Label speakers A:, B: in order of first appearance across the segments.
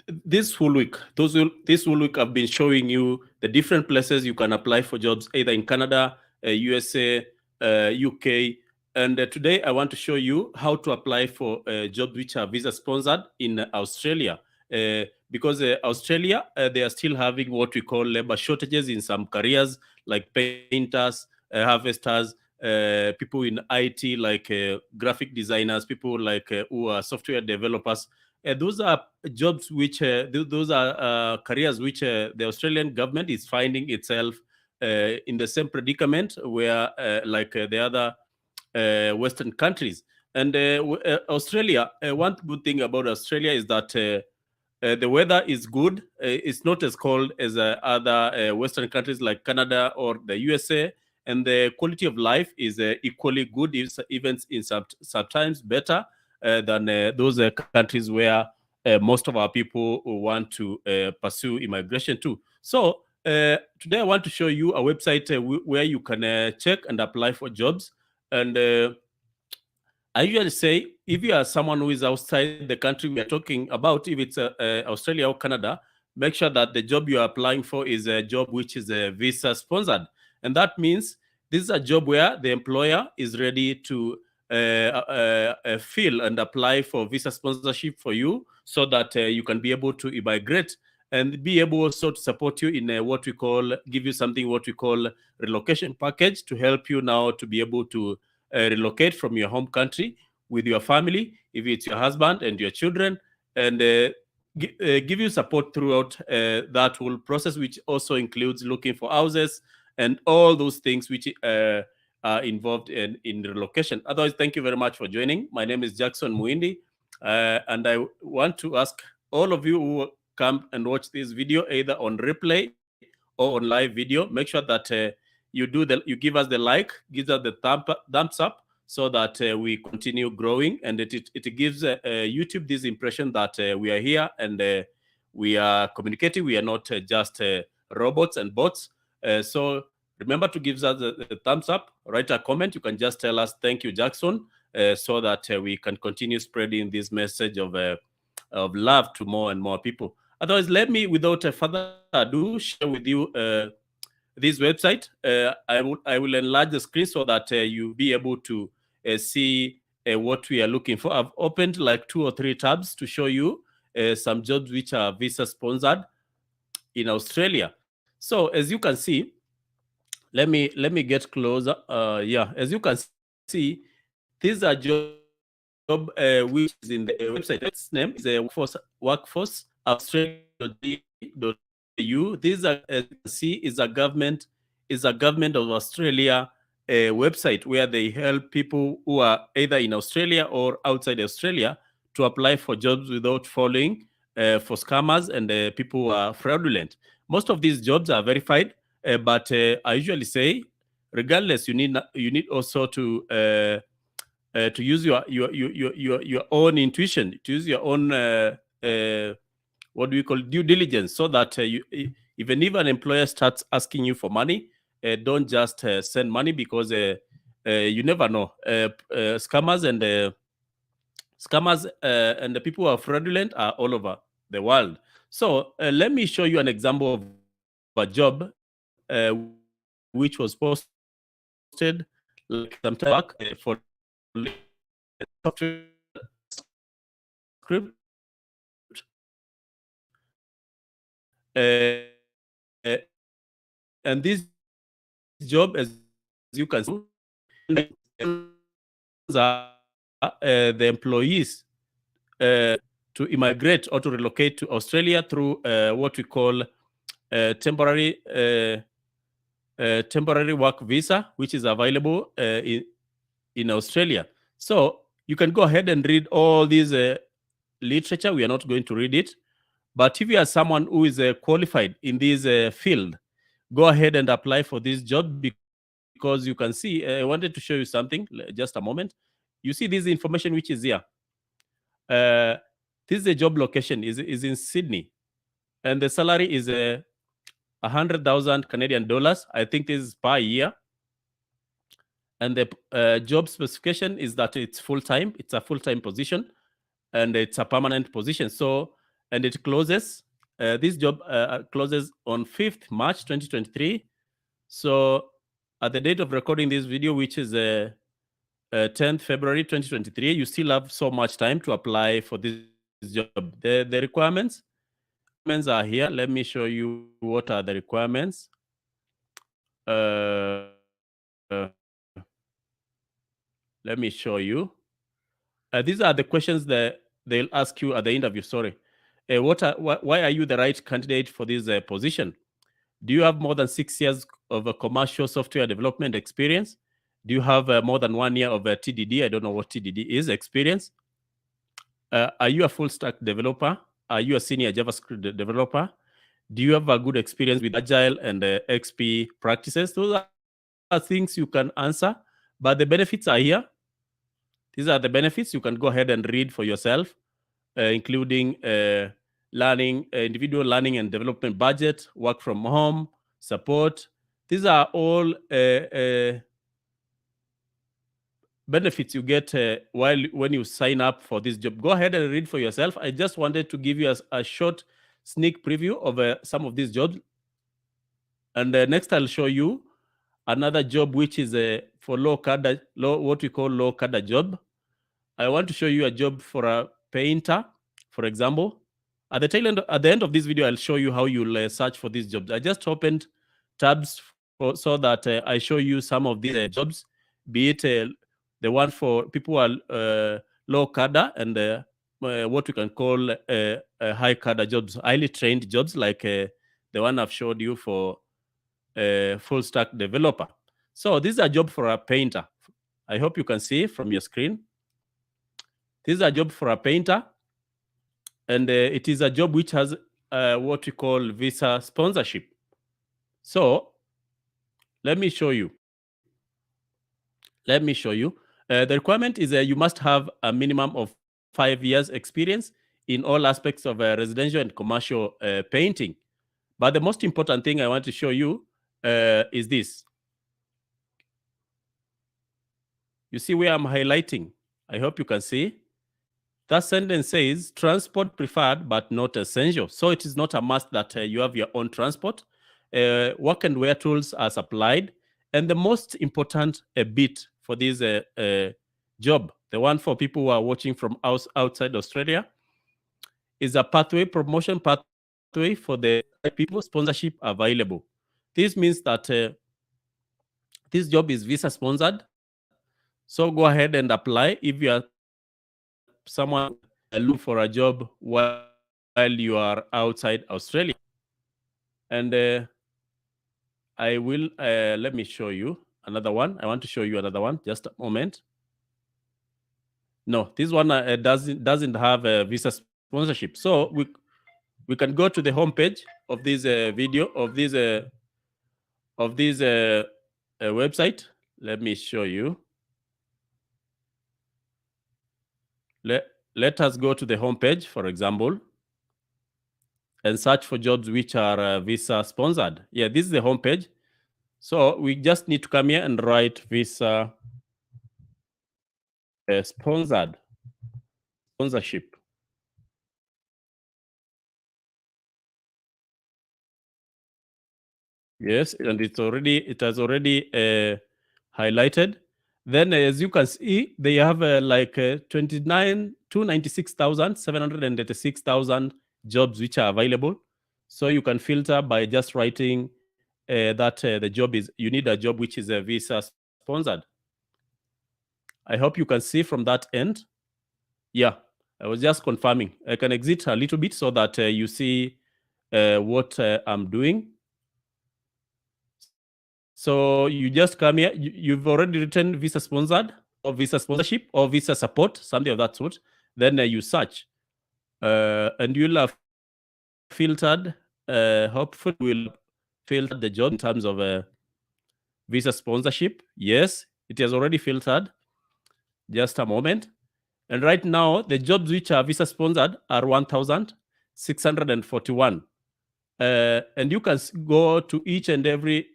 A: this whole week, this whole week, I've been showing you the different places you can apply for jobs, either in Canada, USA, UK. And today I want to show you how to apply for jobs which are visa sponsored in Australia. Because Australia, they are still having what we call labor shortages in some careers, like painters, harvesters, people in IT, like graphic designers, people like who are software developers. Those are jobs which, those are careers which the Australian government is finding itself in the same predicament where, like the other Western countries. And Australia, one good thing about Australia is that the weather is good. It's not as cold as other Western countries like Canada or the USA. And the quality of life is equally good, even in sometimes better than those countries where most of our people want to pursue immigration to. So today I want to show you a website where you can check and apply for jobs. And I usually say, if you are someone who is outside the country we are talking about, if it's Australia or Canada, make sure that the job you are applying for is a job which is visa sponsored. And that means this is a job where the employer is ready to fill and apply for visa sponsorship for you, so that you can be able to immigrate and be able also to support you in what we call, give you something what we call relocation package, to help you now to be able to relocate from your home country with your family, if it's your husband and your children, and give you support throughout that whole process, which also includes looking for houses and all those things which are involved in relocation. Otherwise, thank you very much for joining. My name is Jackson Muindi, and I want to ask all of you who come and watch this video, either on replay or on live video, make sure that you give us the like, gives us the thumbs up, so that we continue growing, and it gives YouTube this impression that we are here and we are communicating. We are not just robots and bots. So remember to give us the thumbs up, write a comment. You can just tell us thank you, Jackson, so that we can continue spreading this message of love to more and more people. Otherwise, let me, without further ado, share with you this website. I will enlarge the screen so that you'll be able to see what we are looking for. I've opened like 2 or 3 tabs to show you some jobs which are visa sponsored in Australia. So as you can see, let me get closer. Yeah, as you can see, these are job which is in the website. Its name is workforce Australia.au. This, as you can see, is a government of Australia website where they help people who are either in Australia or outside Australia to apply for jobs without falling for scammers and people who are fraudulent. Most of these jobs are verified, but I usually say, regardless, you need also to use your own intuition, to use your own what do we call due diligence, so that even if an employer starts asking you for money, don't just send money, because you never know. Scammers and the people who are fraudulent are all over the world. So let me show you an example of a job which was posted like some time back for software script. And this job, as you can see, the employees to immigrate or to relocate to Australia through what we call temporary work visa, which is available in Australia. So you can go ahead and read all these literature. We are not going to read it, but if you are someone who is qualified in this field, go ahead and apply for this job, because you can see, I wanted to show you something, just a moment. You see this information which is here. This is the job location, is in Sydney, and the salary is 100,000 Canadian dollars. I think this is per year. And the job specification is that it's full-time. It's a full-time position, and it's a permanent position. So and it closes. This job closes on 5th March 2023. So at the date of recording this video, which is 10th February 2023, you still have so much time to apply for this job. The requirements are here. Let me show you what are the requirements. Let me show you. These are the questions that they'll ask you at the interview. Sorry. Why are you the right candidate for this position? Do you have more than 6 years of a commercial software development experience? Do you have more than 1 year of a TDD? I don't know what TDD is, experience. Are you a full stack developer? Are you a senior JavaScript developer? Do you have a good experience with Agile and XP practices? Those are things you can answer, but the benefits are here. These are the benefits. You can go ahead and read for yourself, including learning, individual learning and development budget, work from home, support. These are all benefits you get when you sign up for this job. Go ahead and read for yourself. I just wanted to give you a short sneak preview of some of these jobs. And next I'll show you another job, which is for what we call low cadre job. I want to show you a job for a painter, for example. At the end of this video, I'll show you how you'll search for these jobs. I just opened tabs so that I show you some of these jobs, be it the one for people who are low cadre and what we can call high cadre jobs, highly trained jobs like the one I've showed you for full stack developer. So this is a job for a painter. I hope you can see from your screen. This is a job for a painter, and it is a job which has what we call visa sponsorship. So let me show you. The requirement is you must have a minimum of 5 years experience in all aspects of residential and commercial painting. But the most important thing I want to show you is this. You see where I'm highlighting? I hope you can see. That sentence says transport preferred but not essential. So it is not a must that you have your own transport. Work and wear tools are supplied. And the most important bit for this job, the one for people who are watching from outside Australia, is a promotion pathway for the people, sponsorship available. This means that this job is visa sponsored. So go ahead and apply if you are someone look for a job while you are outside Australia. And I will let me show you another one. I want to show you another one. Just a moment. No, this one doesn't have a visa sponsorship. So we can go to the homepage of this video of this website. Let me show you. Let us go to the homepage, for example, and search for jobs which are visa sponsored. Yeah, this is the homepage. So we just need to come here and write visa sponsorship. Yes, and it has already highlighted. Then, as you can see, they have like 296,786,000 jobs which are available. So you can filter by just writing that the job is, you need a job which is a visa sponsored. I hope you can see from that end. Yeah, I was just confirming. I can exit a little bit so that you see what I'm doing. So you just come here, you've already written visa sponsored or visa sponsorship or visa support, something of that sort. Then you search and you'll have filtered, hopefully we'll filter the job in terms of visa sponsorship. Yes, it has already filtered. Just a moment. And right now, the jobs which are visa sponsored are 1,641. And you can go to each and every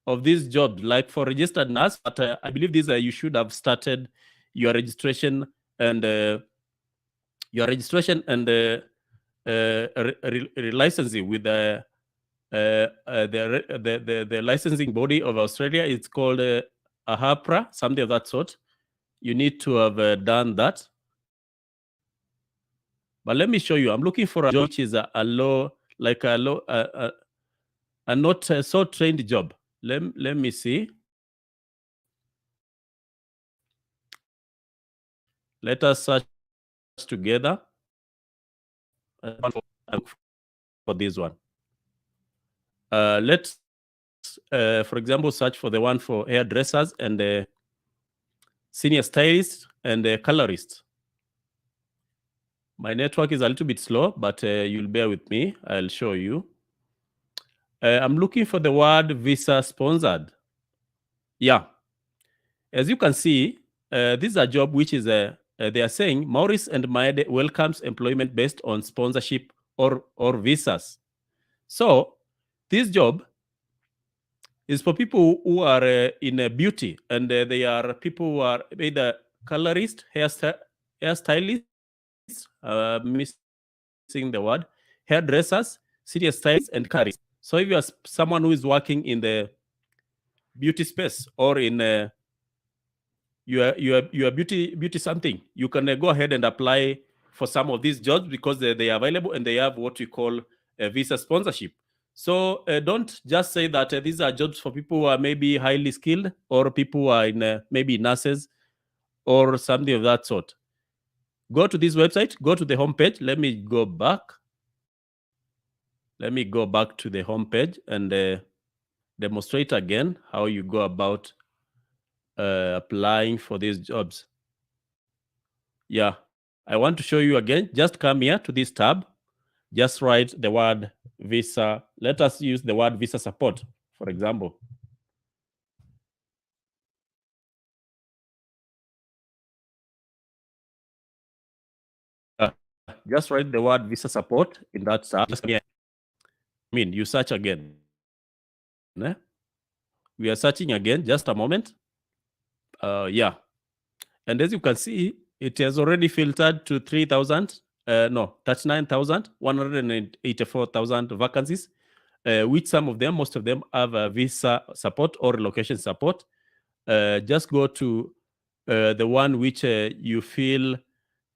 A: of these jobs, like for registered nurse, but I believe these you should have started your registration and licensing with the licensing body of Australia. It's called AHPRA, something of that sort. You need to have done that. But let me show you. I'm looking for a job which is a not so trained job. Let me see. Let us search together for this one. Let's, for example, search for the one for hairdressers and senior stylists and colorists. My network is a little bit slow, but you'll bear with me. I'll show you. I'm looking for the word visa sponsored. Yeah. As you can see, this is a job which is, they are saying, Maurice and Maede welcomes employment based on sponsorship or visas. So this job is for people who are in beauty, and they are people who are either colorist, hairstylists, missing the word, hairdressers, senior stylists, and colorists. So if you are someone who is working in the beauty space or in your beauty something, you can go ahead and apply for some of these jobs because they are available and they have what we call a visa sponsorship. So don't just say that these are jobs for people who are maybe highly skilled or people who are in maybe nurses or something of that sort. Go to this website, go to the homepage. Let me go back. Let me go back to the homepage and demonstrate again how you go about applying for these jobs. Yeah, I want to show you again. Just come here to this tab. Just write the word visa. Let us use the word visa support, for example. Just write the word visa support in that tab. You search again. We are searching again. Just a moment. Yeah. And as you can see, it has already filtered to 39,184,000 vacancies, which most of them have a visa support or relocation support. Just go to the one which you feel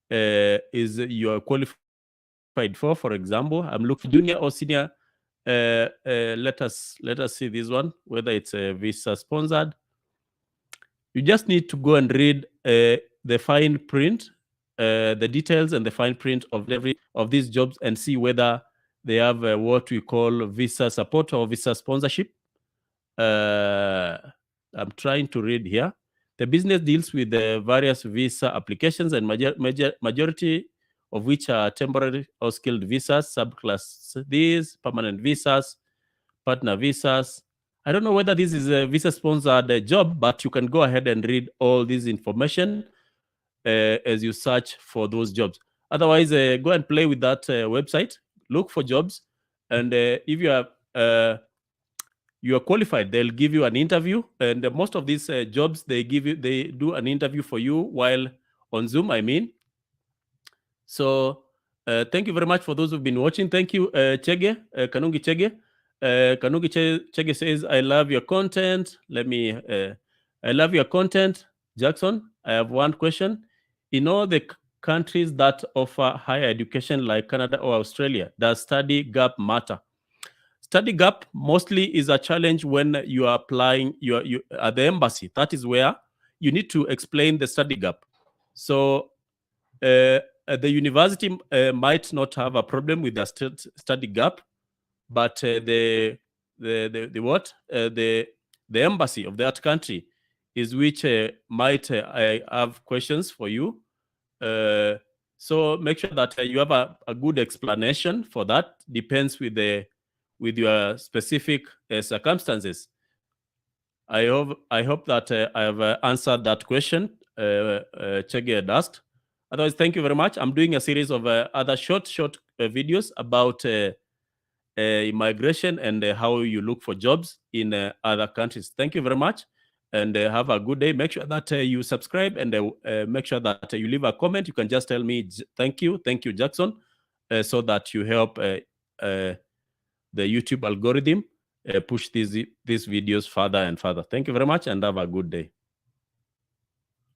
A: is you are qualified for. For example, I'm looking for junior or senior. Let us see this one, whether it's a visa sponsored. You just need to go and read the fine print, the details and the fine print of every of these jobs and see whether they have what we call visa support or visa sponsorship. I'm trying to read here. The business deals with the various visa applications and majority of which are temporary or skilled visas, subclass these, permanent visas, partner visas. I don't know whether this is a visa sponsored job, but you can go ahead and read all this information as you search for those jobs. Otherwise, go and play with that website, look for jobs, and if you are qualified, they'll give you an interview. And most of these jobs, they do an interview for you while on Zoom, So thank you very much for those who've been watching. Thank you, Chege, Kanungi Chege. Kanungi Chege says, I love your content. I love your content. Jackson, I have one question. In all the countries that offer higher education like Canada or Australia, does study gap matter? Study gap mostly is a challenge when you are applying you at the embassy. That is where you need to explain the study gap. So the university might not have a problem with the study gap, but the embassy of that country is which might have questions for you. So make sure that you have a good explanation for that. Depends with your specific circumstances. I hope that I have answered that question Chege had asked. Otherwise, thank you very much. I'm doing a series of other short videos about immigration and how you look for jobs in other countries. Thank you very much, and have a good day. Make sure that you subscribe and make sure that you leave a comment. You can just tell me, thank you, Jackson. so that you help the YouTube algorithm push these videos further and further. Thank you very much and have a good day.